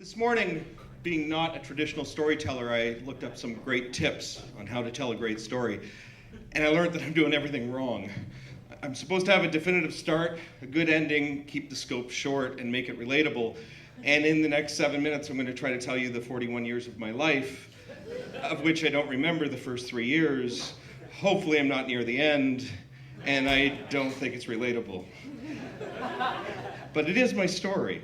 This morning, being not a traditional storyteller, I looked up some great tips on how to tell a great story, and I learned that I'm doing everything wrong. I'm supposed to have a definitive start, a good ending, keep the scope short, and make it relatable. And in the next 7 minutes, I'm going to try to tell you the 41 years of my life, of which I don't remember the first 3 years. Hopefully I'm not near the end, and I don't think it's relatable. But it is my story.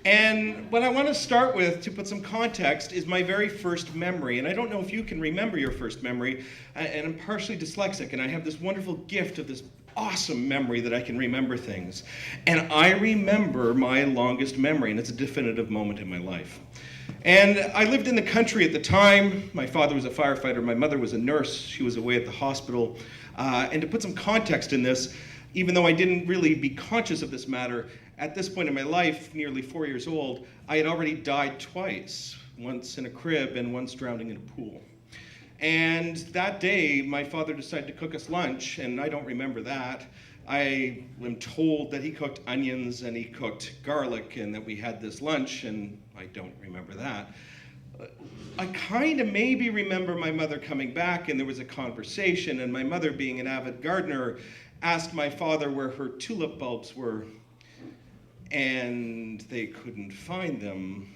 And what I want to start with, to put some context, is my very first memory. And I don't know if you can remember your first memory, and I'm partially dyslexic, and I have this wonderful gift of this awesome memory that I can remember things. And I remember my longest memory, and it's a definitive moment in my life. And I lived in the country at the time. My father was a firefighter. My mother was a nurse. She was away at the hospital. And to put some context in this, even though I didn't really be conscious of this matter, at this point in my life, nearly 4 years old, I had already died twice, once in a crib and once drowning in a pool. And that day, my father decided to cook us lunch, and I don't remember that. I am told that he cooked onions and he cooked garlic and that we had this lunch, and I don't remember that. I kind of maybe remember my mother coming back and there was a conversation, and my mother, being an avid gardener, asked my father where her tulip bulbs were, and they couldn't find them,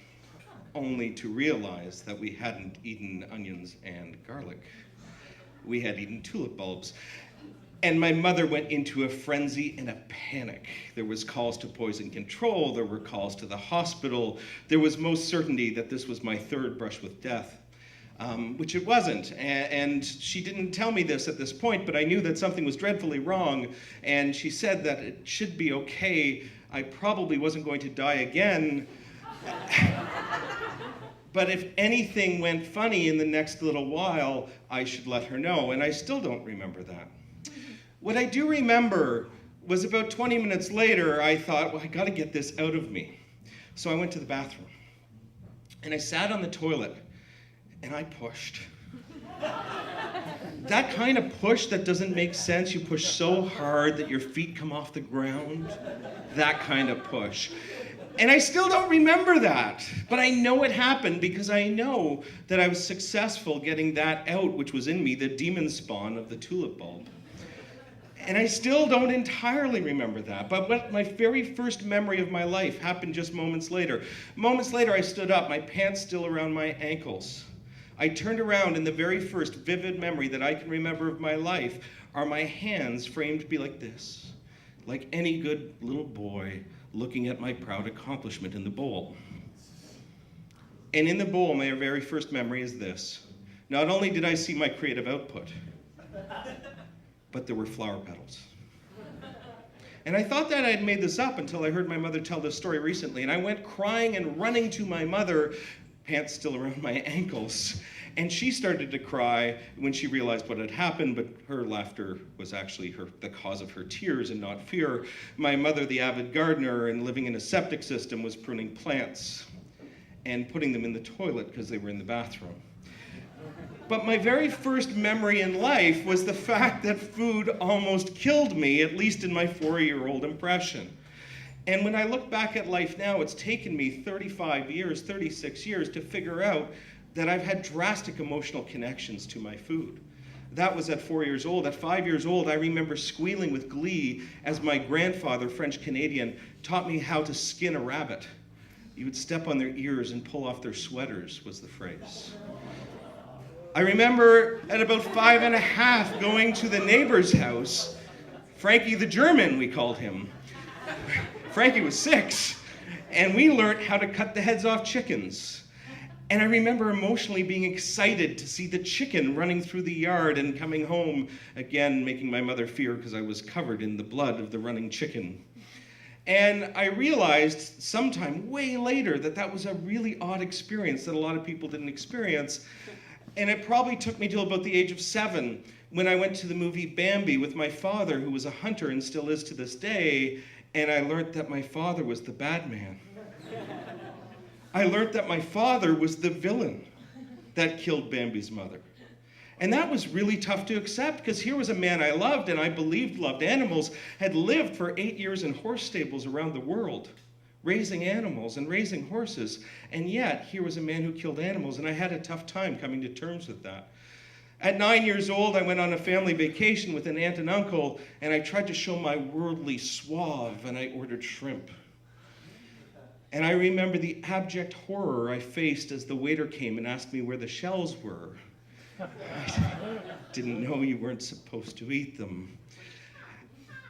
only to realize that we hadn't eaten onions and garlic. We had eaten tulip bulbs. And my mother went into a frenzy and a panic. There was calls to poison control, there were calls to the hospital. There was most certainty that this was my third brush with death, which it wasn't. And she didn't tell me this at this point, but I knew that something was dreadfully wrong. And she said that it should be okay. I probably wasn't going to die again. But if anything went funny in the next little while, I should let her know. And I still don't remember that. What I do remember was about 20 minutes later, I thought, well, I gotta get this out of me. So I went to the bathroom. And I sat on the toilet, and I pushed. That kind of push that doesn't make sense. You push so hard that your feet come off the ground. That kind of push. And I still don't remember that. But I know it happened because I know that I was successful getting that out, which was in me, the demon spawn of the tulip bulb. And I still don't entirely remember that. But what my very first memory of my life happened just moments later. Moments later, I stood up, my pants still around my ankles. I turned around, and the very first vivid memory that I can remember of my life are my hands framed to be like this, like any good little boy looking at my proud accomplishment in the bowl. And in the bowl, my very first memory is this. Not only did I see my creative output, but there were flower petals. And I thought that I had made this up until I heard my mother tell this story recently, and I went crying and running to my mother, pants still around my ankles. And she started to cry when she realized what had happened, but her laughter was actually the cause of her tears and not fear. My mother, the avid gardener and living in a septic system, was pruning plants and putting them in the toilet because they were in the bathroom. But my very first memory in life was the fact that food almost killed me, at least in my 4-year-old impression. And when I look back at life now, it's taken me 35 years, 36 years to figure out that I've had drastic emotional connections to my food. That was at 4 years old. At 5 years old, I remember squealing with glee as my grandfather, French-Canadian, taught me how to skin a rabbit. You would step on their ears and pull off their sweaters, was the phrase. I remember at about 5 and a half going to the neighbor's house, Frankie the German, we called him. Frankie was 6, and we learned how to cut the heads off chickens. And I remember emotionally being excited to see the chicken running through the yard and coming home, again making my mother fear because I was covered in the blood of the running chicken. And I realized sometime way later that that was a really odd experience that a lot of people didn't experience. And it probably took me till about the age of 7 when I went to the movie Bambi with my father, who was a hunter and still is to this day, and I learned that my father was the bad man. I learned that my father was the villain that killed Bambi's mother. And that was really tough to accept, because here was a man I loved and I believed loved animals, had lived for 8 years in horse stables around the world, raising animals and raising horses. And yet, here was a man who killed animals, and I had a tough time coming to terms with that. At 9 years old, I went on a family vacation with an aunt and uncle, and I tried to show my worldly suave, and I ordered shrimp. And I remember the abject horror I faced as the waiter came and asked me where the shells were. I didn't know you weren't supposed to eat them.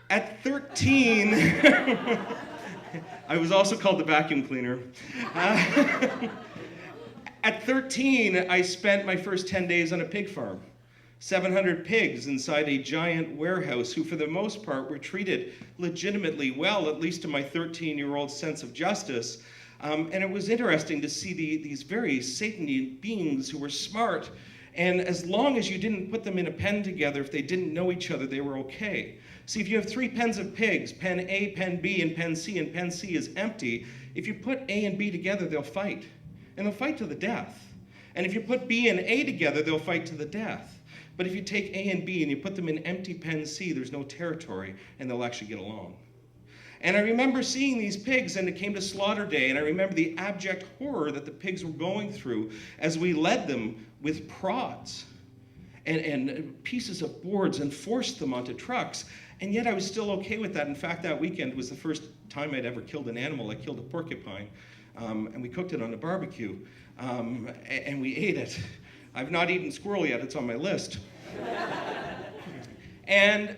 At 13, I was also called the vacuum cleaner. At 13, I spent my first 10 days on a pig farm. 700 pigs inside a giant warehouse who, for the most part, were treated legitimately well, at least to my 13-year-old sense of justice. And it was interesting to see these very Satan-y beings who were smart. And as long as you didn't put them in a pen together, if they didn't know each other, they were okay. See, if you have 3 pens of pigs, pen A, pen B, and pen C is empty, if you put A and B together, they'll fight. And they'll fight to the death. And if you put B and A together, they'll fight to the death. But if you take A and B and you put them in empty pen C, there's no territory, and they'll actually get along. And I remember seeing these pigs, and it came to slaughter day, and I remember the abject horror that the pigs were going through as we led them with prods and pieces of boards and forced them onto trucks. And yet I was still okay with that. In fact, that weekend was the first time I'd ever killed an animal. I killed a porcupine, and we cooked it on a barbecue, and we ate it. I've not eaten squirrel yet, it's on my list. And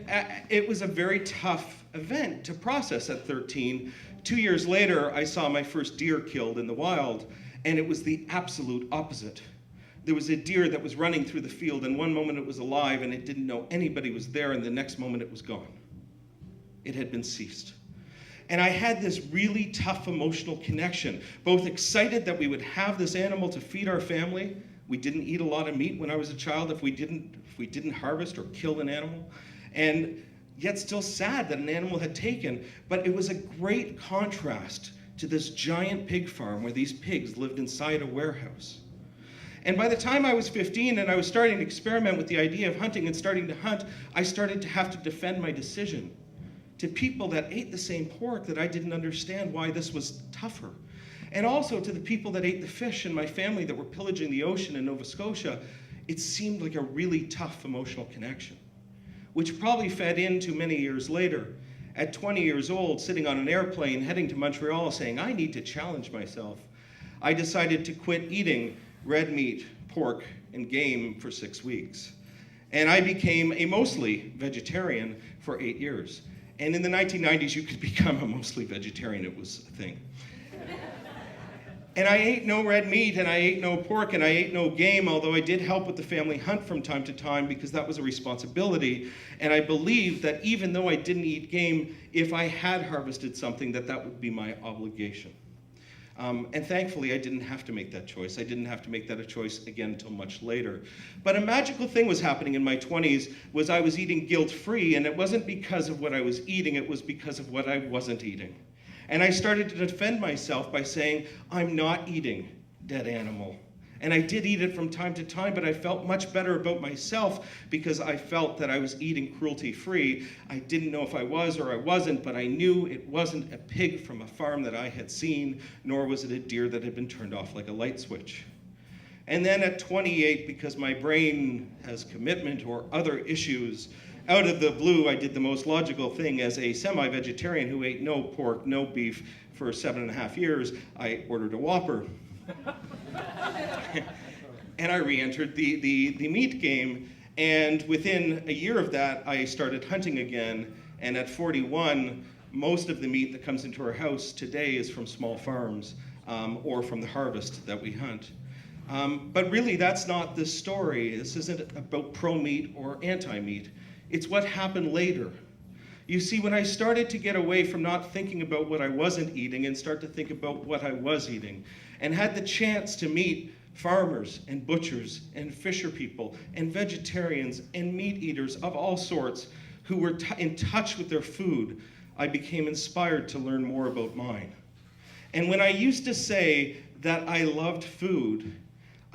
it was a very tough event to process at 13. 2 years later, I saw my first deer killed in the wild, and it was the absolute opposite. There was a deer that was running through the field, and one moment it was alive and it didn't know anybody was there, and the next moment it was gone. It had been seized. And I had this really tough emotional connection, both excited that we would have this animal to feed our family. We didn't eat a lot of meat when I was a child if we didn't harvest or kill an animal. And yet still sad that an animal had taken. But it was a great contrast to this giant pig farm where these pigs lived inside a warehouse. And by the time I was 15 and I was starting to experiment with the idea of hunting and starting to hunt, I started to have to defend my decision to people that ate the same pork that I didn't understand why this was tougher. And also to the people that ate the fish in my family that were pillaging the ocean in Nova Scotia, it seemed like a really tough emotional connection, which probably fed into many years later. At 20 years old, sitting on an airplane heading to Montreal saying, I need to challenge myself, I decided to quit eating red meat, pork, and game for 6 weeks. And I became a mostly vegetarian for 8 years. And in the 1990s, you could become a mostly vegetarian. It was a thing. And I ate no red meat, and I ate no pork, and I ate no game, although I did help with the family hunt from time to time because that was a responsibility. And I believed that even though I didn't eat game, if I had harvested something, that would be my obligation. And thankfully, I didn't have to make that choice. I didn't have to make that a choice again until much later. But a magical thing was happening in my 20s was I was eating guilt-free, and it wasn't because of what I was eating, it was because of what I wasn't eating. And I started to defend myself by saying, I'm not eating dead animal. And I did eat it from time to time, but I felt much better about myself because I felt that I was eating cruelty-free. I didn't know if I was or I wasn't, but I knew it wasn't a pig from a farm that I had seen, nor was it a deer that had been turned off like a light switch. And then at 28, because my brain has commitment or other issues, out of the blue, I did the most logical thing as a semi-vegetarian who ate no pork, no beef for 7.5 years. I ordered a Whopper. And I re-entered the meat game. And within a year of that, I started hunting again. And at 41, most of the meat that comes into our house today is from small farms or from the harvest that we hunt. But really, that's not the story. This isn't about pro-meat or anti-meat. It's what happened later. You see, when I started to get away from not thinking about what I wasn't eating and start to think about what I was eating, and had the chance to meet farmers and butchers and fisher people and vegetarians and meat eaters of all sorts who were in touch with their food, I became inspired to learn more about mine. And when I used to say that I loved food,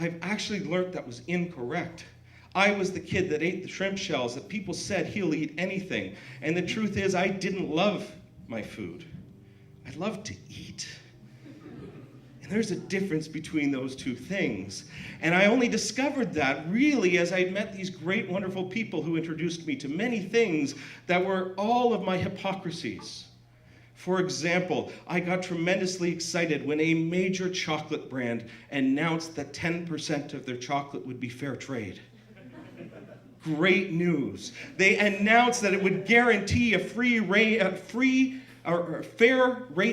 I've actually learned that was incorrect. I was the kid that ate the shrimp shells that people said he'll eat anything. And the truth is I didn't love my food. I I love to eat. And there's a difference between those two things. And I only discovered that really as I met these great, wonderful people who introduced me to many things that were all of my hypocrisies. For example, I got tremendously excited when a major chocolate brand announced that 10% of their chocolate would be fair trade. Great news. They announced that it would guarantee a fair rate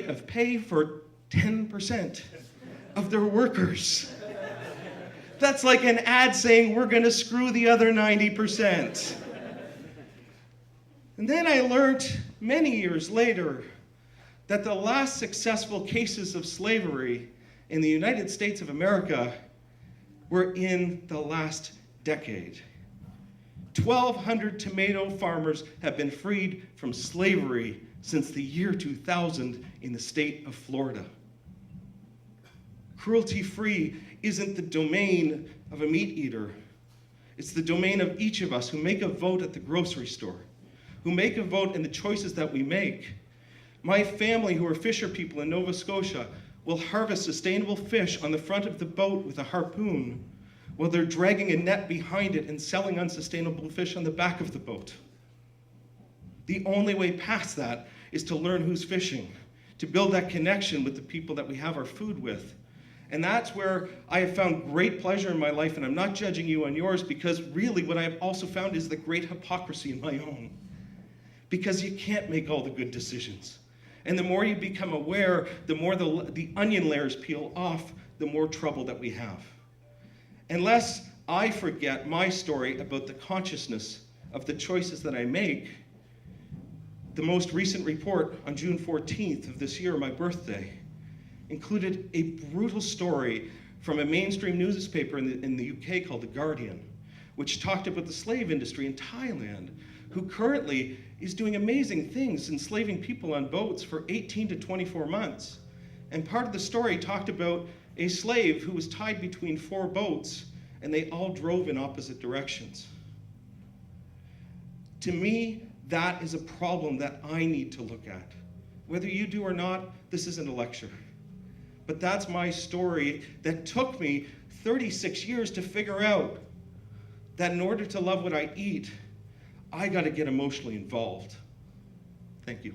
of pay for 10% of their workers. That's like an ad saying we're going to screw the other 90%. And then I learned many years later that the last successful cases of slavery in the United States of America were in the last decade. 1,200 tomato farmers have been freed from slavery since the year 2000 in the state of Florida. Cruelty-free isn't the domain of a meat eater. It's the domain of each of us who make a vote at the grocery store, who make a vote in the choices that we make. My family, who are fisher people in Nova Scotia, will harvest sustainable fish on the front of the boat with a harpoon while they're dragging a net behind it and selling unsustainable fish on the back of the boat. The only way past that is to learn who's fishing, to build that connection with the people that we have our food with. And that's where I have found great pleasure in my life, and I'm not judging you on yours, because really what I have also found is the great hypocrisy in my own. Because you can't make all the good decisions. And the more you become aware, the more the onion layers peel off, the more trouble that we have. Unless I forget my story about the consciousness of the choices that I make, the most recent report on June 14th of this year, my birthday, included a brutal story from a mainstream newspaper in the UK called The Guardian, which talked about the slave industry in Thailand, who currently is doing amazing things, enslaving people on boats for 18 to 24 months. And part of the story talked about a slave who was tied between 4 boats, and they all drove in opposite directions. To me, that is a problem that I need to look at. Whether you do or not, this isn't a lecture. But that's my story that took me 36 years to figure out that in order to love what I eat, I got to get emotionally involved. Thank you.